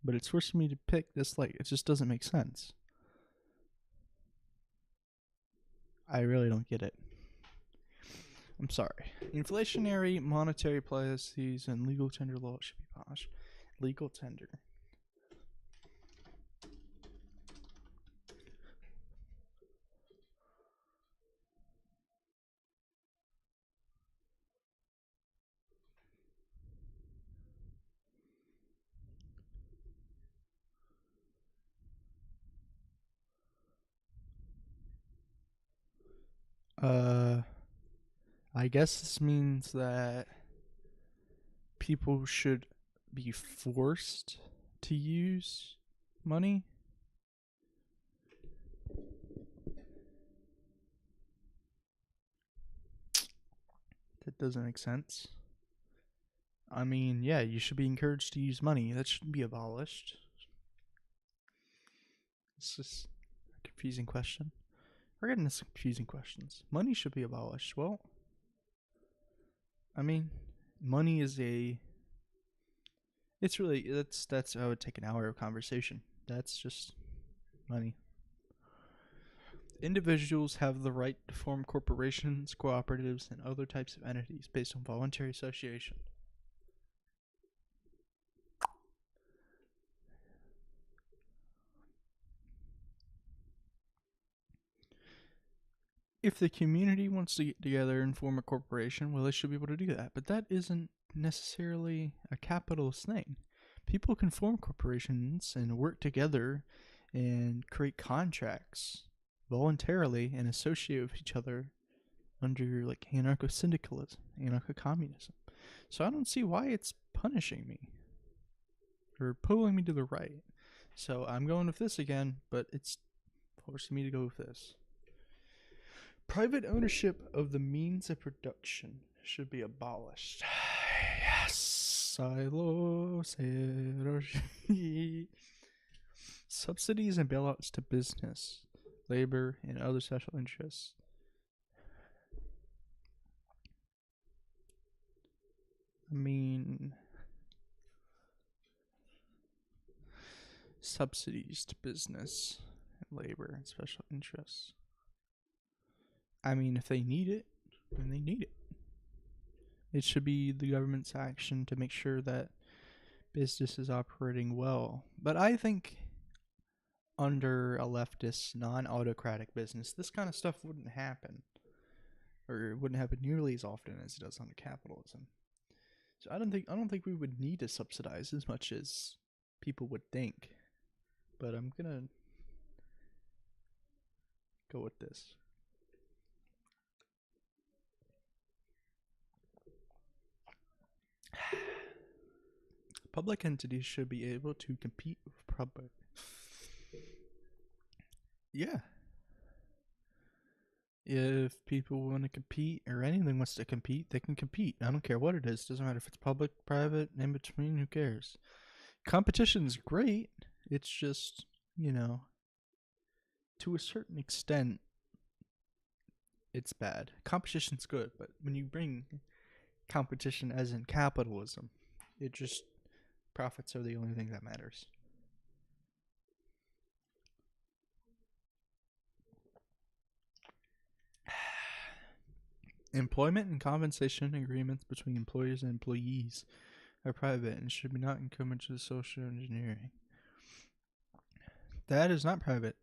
but it's forcing me to pick this. It just doesn't make sense. I really don't get it. I'm sorry. Inflationary monetary policies and legal tender law should be abolished. Legal tender. I guess this means that people should be forced to use money. That doesn't make sense. I mean, yeah, you should be encouraged to use money. That shouldn't be abolished. It's just a confusing question. We're getting into some confusing questions. Money should be abolished. Well, I mean, money is a. It's really that's I would take an hour of conversation. That's just money. Individuals have the right to form corporations, cooperatives, and other types of entities based on voluntary association. If the community wants to get together and form a corporation, well, they should be able to do that. But that isn't necessarily a capitalist thing. People can form corporations and work together and create contracts voluntarily and associate with each other under like anarcho-syndicalism, anarcho-communism. So I don't see why it's punishing me or pulling me to the right. So I'm going with this again, but it's forcing me to go with this. Private ownership of the means of production should be abolished. Yes. Silo. Subsidies and bailouts to business, labor, and other special interests. I mean, subsidies to business, and labor, and special interests. I mean, if they need it, then they need it. It should be the government's action to make sure that business is operating well. But I think under a leftist, non-autocratic business, this kind of stuff wouldn't happen. Or it wouldn't happen nearly as often as it does under capitalism. So I don't think we would need to subsidize as much as people would think. But I'm gonna go with this. Public entities should be able to compete with public. Yeah. If people want to compete or anything wants to compete, they can compete. I don't care what it is. Doesn't matter if it's public, private, in between, who cares? Competition's great. It's just, to a certain extent, it's bad. Competition's good, but when you bring competition as in capitalism, it just profits are the only thing that matters. Employment and compensation agreements between employers and employees are private and should not encourage social engineering. That is not private.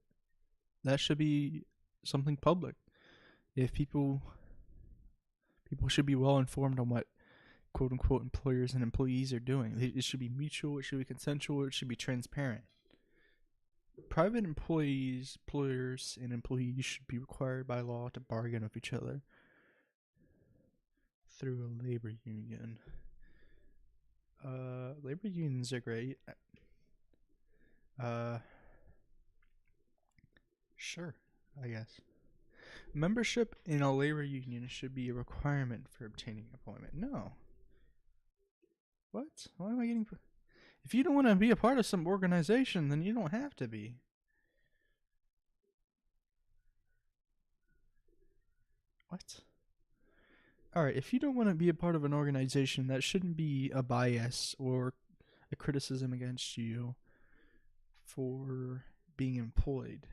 That should be something public. If people should be well informed on what quote unquote employers and employees are doing. It should be mutual, it should be consensual, it should be transparent. Private employers, and employees should be required by law to bargain with each other through a labor union. Labor unions are great. Sure, I guess. Membership in a labor union should be a requirement for obtaining employment. No. What? Why am I getting... If you don't want to be a part of some organization, then you don't have to be. What? Alright, if you don't want to be a part of an organization, that shouldn't be a bias or a criticism against you for being employed.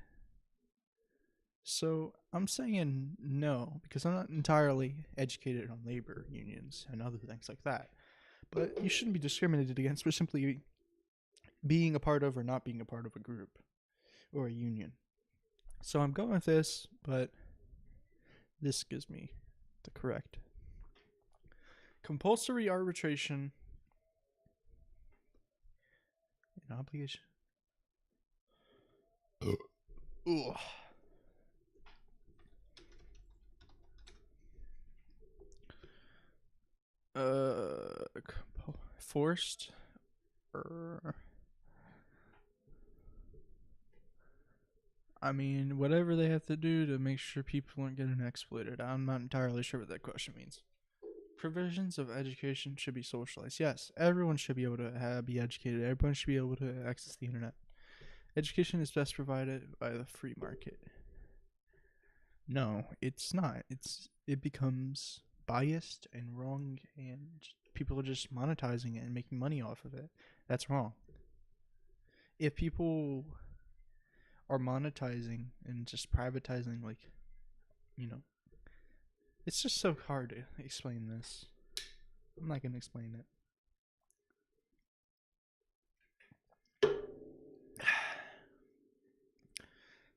So I'm saying no, because I'm not entirely educated on labor unions and other things like that. But you shouldn't be discriminated against for simply being a part of or not being a part of a group or a union. So I'm going with this, but this gives me the correct. Compulsory arbitration and obligation. Ugh. Forced or I mean, whatever they have to do to make sure people aren't getting exploited. I'm not entirely sure what that question means. Provisions of education should be socialized. Yes, everyone should be able to be educated. Everyone should be able to access the internet. Education is best provided by the free market. No, it's not. It becomes biased and wrong, and people are just monetizing it and making money off of it. That's wrong. If people are monetizing and just privatizing, like, you know, it's just so hard to explain this. I'm not gonna explain it.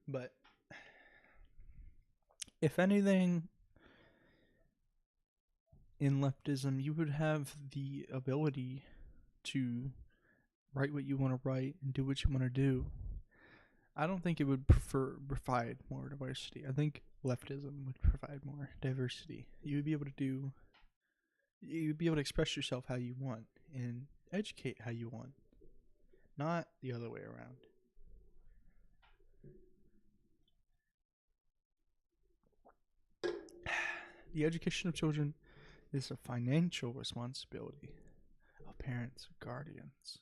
But if anything, in leftism, you would have the ability to write what you want to write and do what you want to do. I don't think it would provide more diversity. I think leftism would provide more diversity. You would be able to express yourself how you want and educate how you want, not the other way around. The education of children is a financial responsibility of parents or guardians.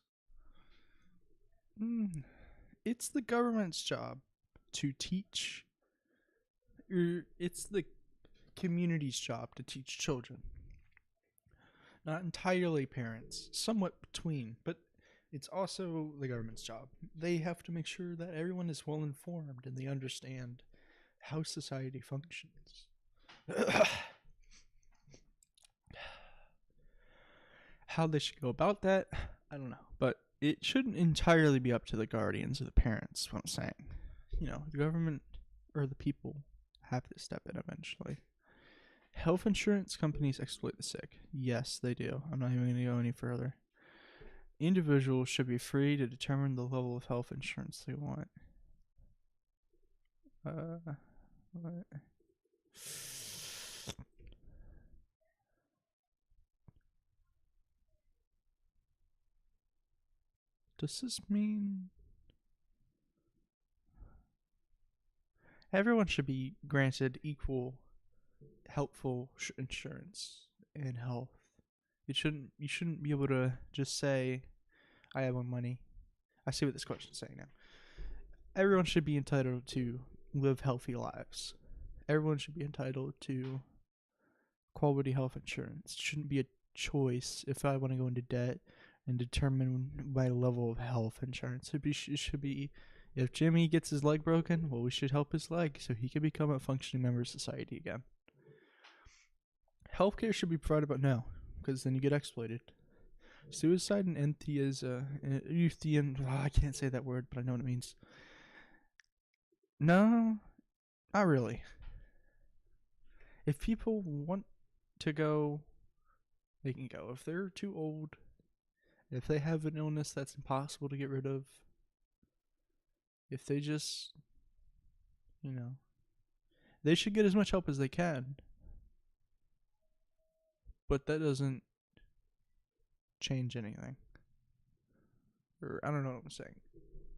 It's the government's job to teach, or it's the community's job to teach children. Not entirely parents, somewhat between, but it's also the government's job. They have to make sure that everyone is well informed and they understand how society functions. How they should go about that, I don't know. But it shouldn't entirely be up to the guardians or the parents, what I'm saying. The government or the people have to step in eventually. Health insurance companies exploit the sick. Yes, they do. I'm not even going to go any further. Individuals should be free to determine the level of health insurance they want. What? Does this mean everyone should be granted equal helpful insurance and health? You shouldn't be able to just say, I have my money. I see what this question is saying now. Everyone should be entitled to live healthy lives. Everyone should be entitled to quality health insurance. It shouldn't be a choice if I want to go into debt and determine my level of health insurance. It should be if Jimmy gets his leg broken, well, we should help his leg so he can become a functioning member of society again. Healthcare should be provided, but no, because then you get exploited. Suicide and I can't say that word, but I know what it means. No, not really. If people want to go, they can go. If they're too old, if they have an illness that's impossible to get rid of, if they just, they should get as much help as they can. But that doesn't change anything. Or I don't know what I'm saying.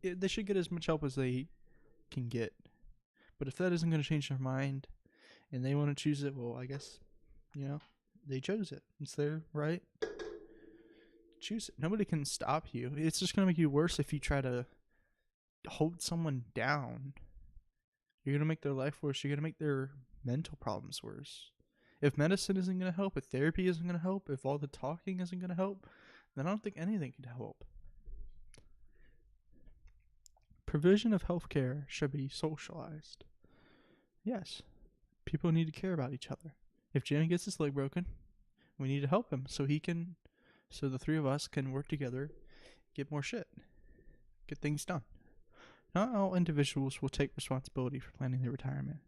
They should get as much help as they can get. But if that isn't going to change their mind and they want to choose it, well, I guess, they chose it. It's their right. Choose it. Nobody can stop you. It's just going to make you worse if you try to hold someone down. You're going to make their life worse. You're going to make their mental problems worse. If medicine isn't going to help, if therapy isn't going to help, if all the talking isn't going to help, then I don't think anything can help. Provision of healthcare should be socialized. Yes, people need to care about each other. If Jimmy gets his leg broken, we need to help him so the three of us can work together, get more shit, get things done. Not all individuals will take responsibility for planning their retirement.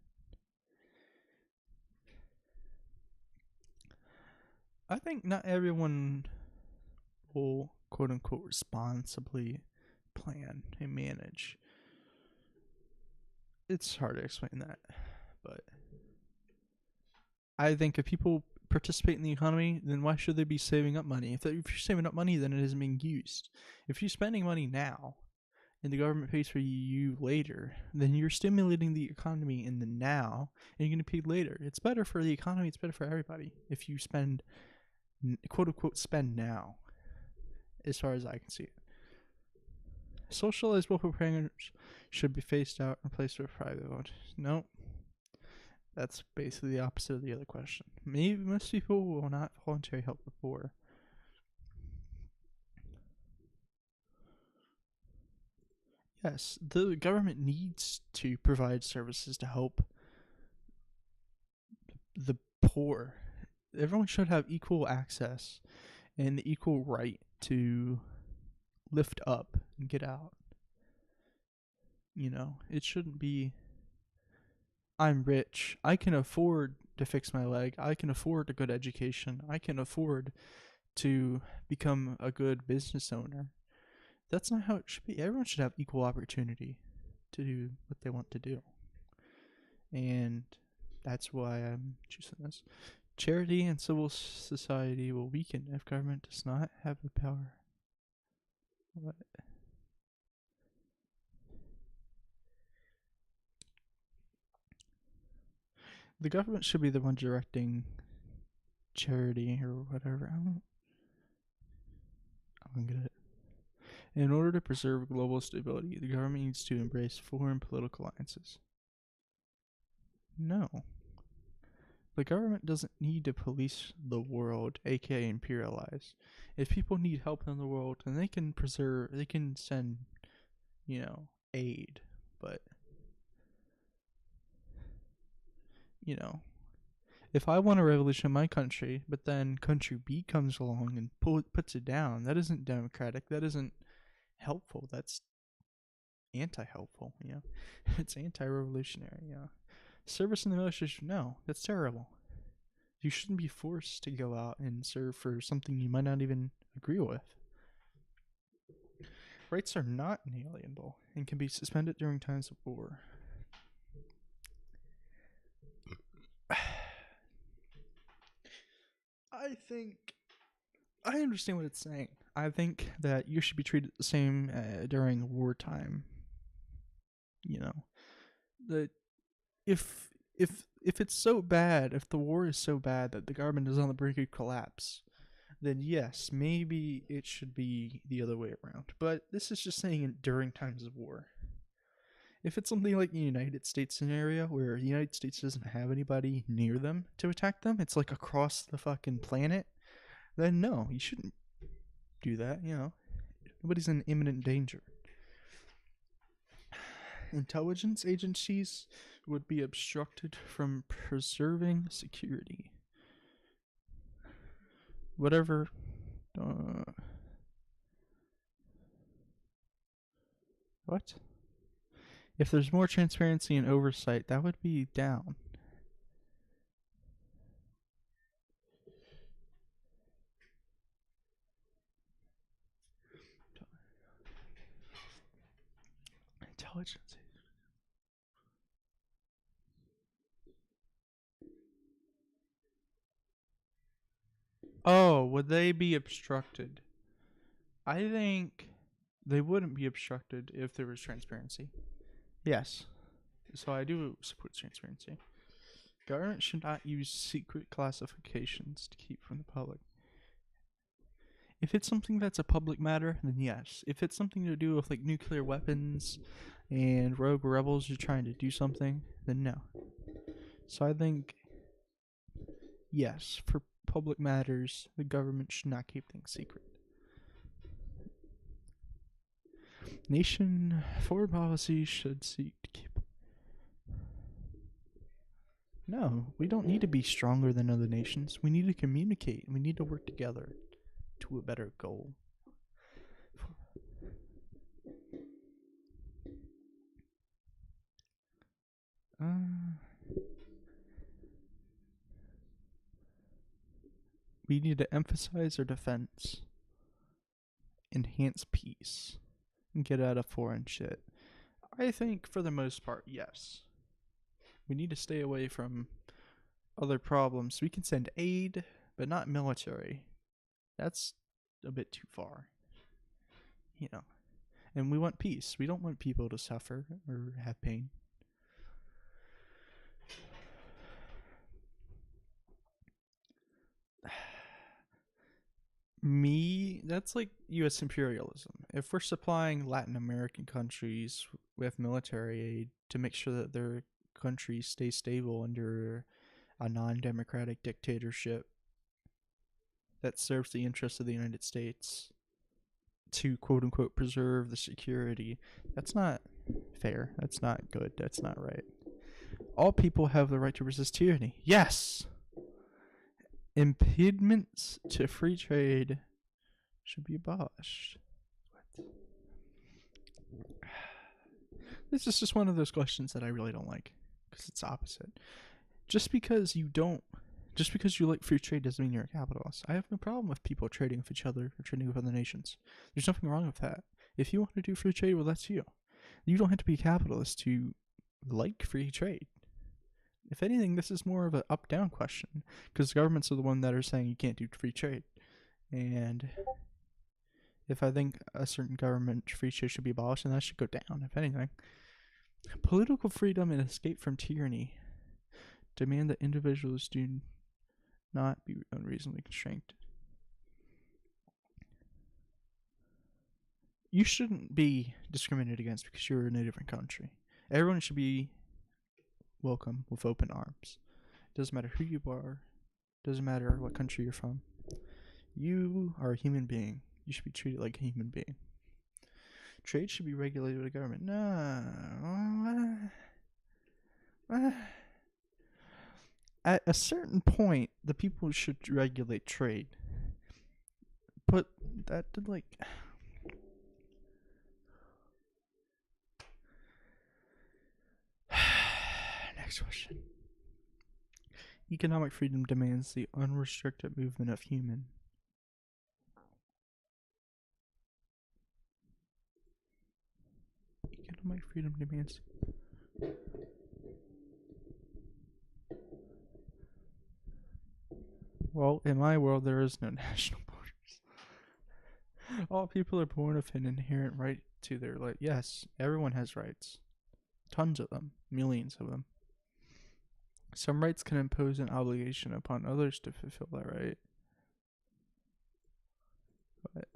I think not everyone will, quote unquote, responsibly plan and manage. It's hard to explain that, but I think if people participate in the economy, then why should they be saving up money? If you're saving up money, then it isn't being used. If you're spending money now, and the government pays for you later, then you're stimulating the economy in the now, and you're going to pay later. It's better for the economy. It's better for everybody if you spend, quote unquote, spend now, as far as I can see it. Socialized welfare programs should be phased out and replaced with private ones. Nope. That's basically the opposite of the other question. Maybe most people will not voluntarily help the poor. Yes, the government needs to provide services to help the poor. Everyone should have equal access and the equal right to lift up and get out. It shouldn't be, I'm rich, I can afford to fix my leg, I can afford a good education, I can afford to become a good business owner. That's not how it should be. Everyone should have equal opportunity to do what they want to do. And that's why I'm choosing this. Charity and civil society will weaken if government does not have the power. What? The government should be the one directing charity or whatever. I don't get it. In order to preserve global stability, the government needs to embrace foreign political alliances. No. The government doesn't need to police the world, aka imperialize. If people need help in the world, then they can send, aid. But, if I want a revolution in my country, but then country B comes along and puts it down, that isn't democratic. That isn't helpful. That's anti-helpful. It's anti-revolutionary. Service in the military, no, that's terrible. You shouldn't be forced to go out and serve for something you might not even agree with. Rights are not inalienable and can be suspended during times of war. I understand what it's saying. I think that you should be treated the same during wartime. That if it's so bad, if the war is so bad that the government is on the brink of collapse, then yes, maybe it should be the other way around. But this is just saying it during times of war. If it's something like the United States scenario where the United States doesn't have anybody near them to attack them, it's like across the fucking planet, then no, you shouldn't do that, Nobody's in imminent danger. Intelligence agencies would be obstructed from preserving security. Whatever. What? If there's more transparency and oversight, that would be down. Intelligence. Oh, would they be obstructed? I think they wouldn't be obstructed if there was transparency. Yes. So I do support transparency. Government should not use secret classifications to keep from the public. If it's something that's a public matter, then yes. If it's something to do with like nuclear weapons and rogue rebels who are trying to do something, then no. So I think yes, for public matters, the government should not keep things secret. Nation foreign policy should seek to keep. No, we don't need to be stronger than other nations. We need to communicate. We need to work together to a better goal. We need to emphasize our defense, enhance peace, and get out of foreign shit. I think for the most part, yes. We need to stay away from other problems. We can send aid, but not military. That's a bit too far. And we want peace. We don't want people to suffer or have pain. That's like U.S. imperialism. If we're supplying Latin American countries with military aid to make sure that their countries stay stable under a non-democratic dictatorship that serves the interests of the United States to quote unquote preserve the security, that's not fair. That's not good. That's not right. All people have the right to resist tyranny. Yes! Impediments to free trade should be abolished. What? This is just one of those questions that I really don't like because it's opposite. Just because you like free trade doesn't mean you're a capitalist. I have no problem with people trading with each other or trading with other nations. There's nothing wrong with that. If you want to do free trade, well, that's you. You don't have to be a capitalist to like free trade. If anything, this is more of an up-down question because governments are the one that are saying you can't do free trade. And if I think a certain government free trade should be abolished, then that should go down, if anything. Political freedom and escape from tyranny demand that individuals do not be unreasonably constrained. You shouldn't be discriminated against because you're in a different country. Everyone should be welcome with open arms. It doesn't matter who you are. It doesn't matter what country you're from. You are a human being. You should be treated like a human being. Trade should be regulated by the government. No. At a certain point, the people should regulate trade. But that did like... Next question. Economic freedom demands the unrestricted movement of human. Economic freedom demands... Well, in my world, there is no national borders. All people are born with an inherent right to their life. Yes, everyone has rights. Tons of them. Millions of them. Some rights can impose an obligation upon others to fulfill that right. But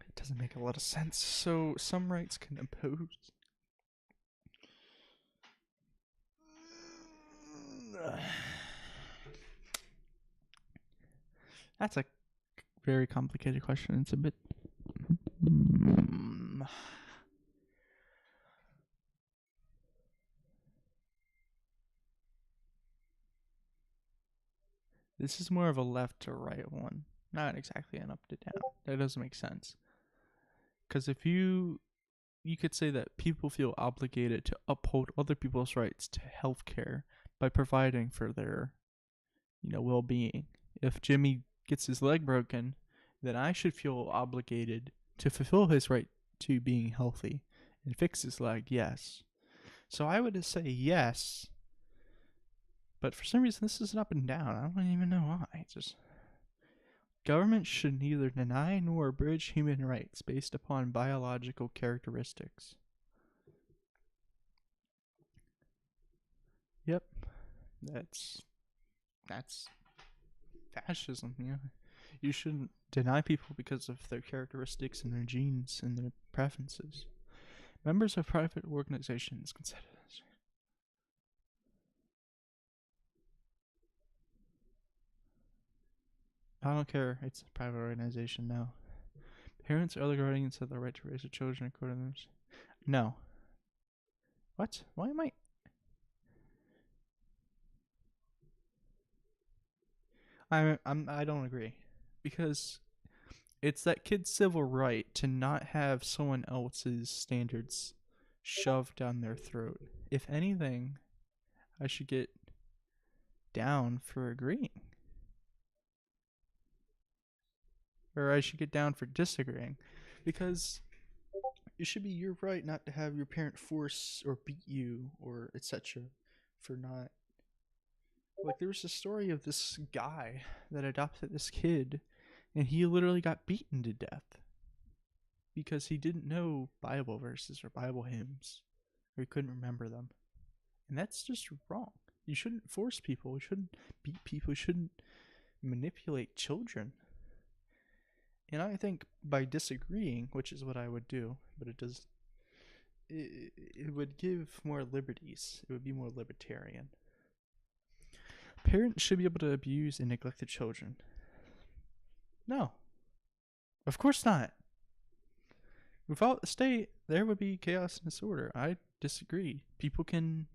it doesn't make a lot of sense. So some rights can impose... That's a very complicated question. It's a bit... This is more of a left to right one. Not exactly an up to down. That doesn't make sense. Because if you could say that people feel obligated to uphold other people's rights to health care by providing for their, well-being. If Jimmy gets his leg broken, then I should feel obligated to fulfill his right to being healthy and fix his leg, yes. So I would say yes, but for some reason this is an up and down. I don't even know why. Government should neither deny nor abridge human rights based upon biological characteristics. Yep, that's fascism. Yeah, you shouldn't deny people because of their characteristics and their genes and their preferences. Members of private organizations consider this. I don't care. It's a private organization now. Parents or other guardians have the right to raise their children according to this. No. What? Why am I... I don't agree. Because it's that kid's civil right to not have someone else's standards shoved down their throat. If anything, I should get down for agreeing. Or I should get down for disagreeing. Because it should be your right not to have your parent force or beat you or etc. for not... Like, there was a story of this guy that adopted this kid, And he literally got beaten to death because he didn't know Bible verses or Bible hymns, or he couldn't remember them. And that's just wrong. You shouldn't force people. You shouldn't beat people. You shouldn't manipulate children. And I think by disagreeing, which is what I would do, but it would give more liberties. It would be more libertarian. Parents should be able to abuse and neglect their children. No. Of course not. Without the state, there would be chaos and disorder. I disagree. People can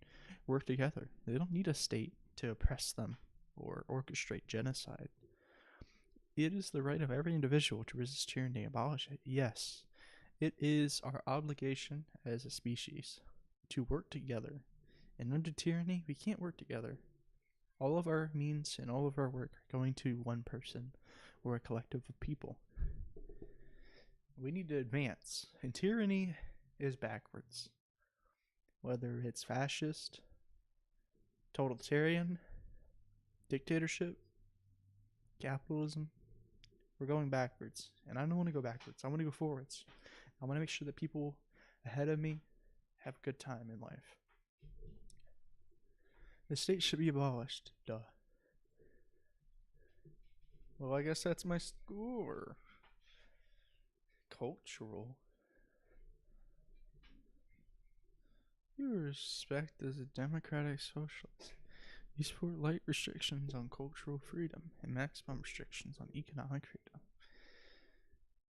work together. They don't need a state to oppress them or orchestrate genocide. It is the right of every individual to resist tyranny and abolish it. Yes, it is our obligation as a species to work together. And under tyranny, we can't work together. All of our means and all of our work are going to one person or a collective of people. We need to advance, and tyranny is backwards. Whether it's fascist, totalitarian, dictatorship, capitalism, we're going backwards. And I don't want to go backwards. I want to go forwards. I want to make sure that people ahead of me have a good time in life. The state should be abolished. Duh. Well, I guess that's my score. Cultural. You respect as a democratic socialist. You support light restrictions on cultural freedom and maximum restrictions on economic freedom.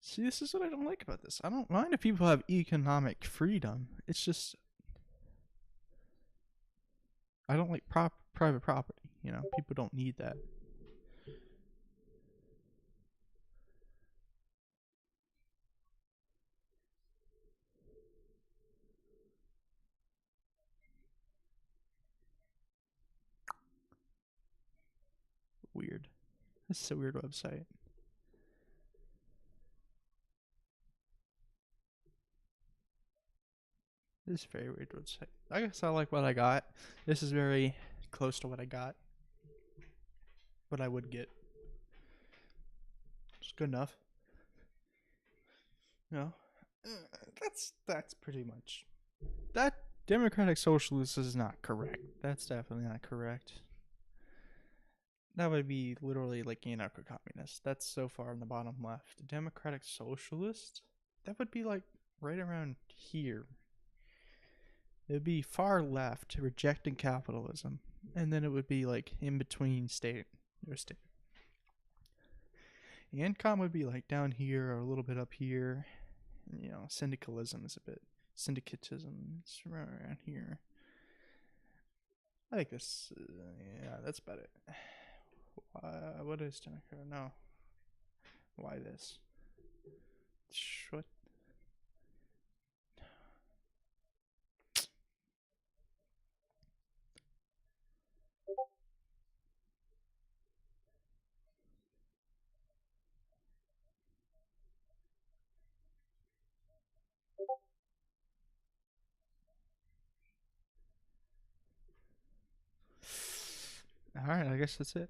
See, this is what I don't like about this. I don't mind if people have economic freedom. It's just I don't like private property. You know, people don't need that. Weird. This is a weird website. This is a very weird website. I guess I like what I got. This is very close to what I got. What I would get. It's good enough. You know, that's pretty much that. Democratic socialist is not correct. That's definitely not correct. That would be literally like anarcho-communist. That's so far in the bottom left. Democratic socialist? That would be like right around here. It would be far left, rejecting capitalism. And then it would be like in between state or state. Ancom would be like down here or a little bit up here. You know, syndicalism is a bit. Syndicatism is around here. I think this. Yeah, that's about it. What is democratic? No. Why this? What? Alright, I guess that's it.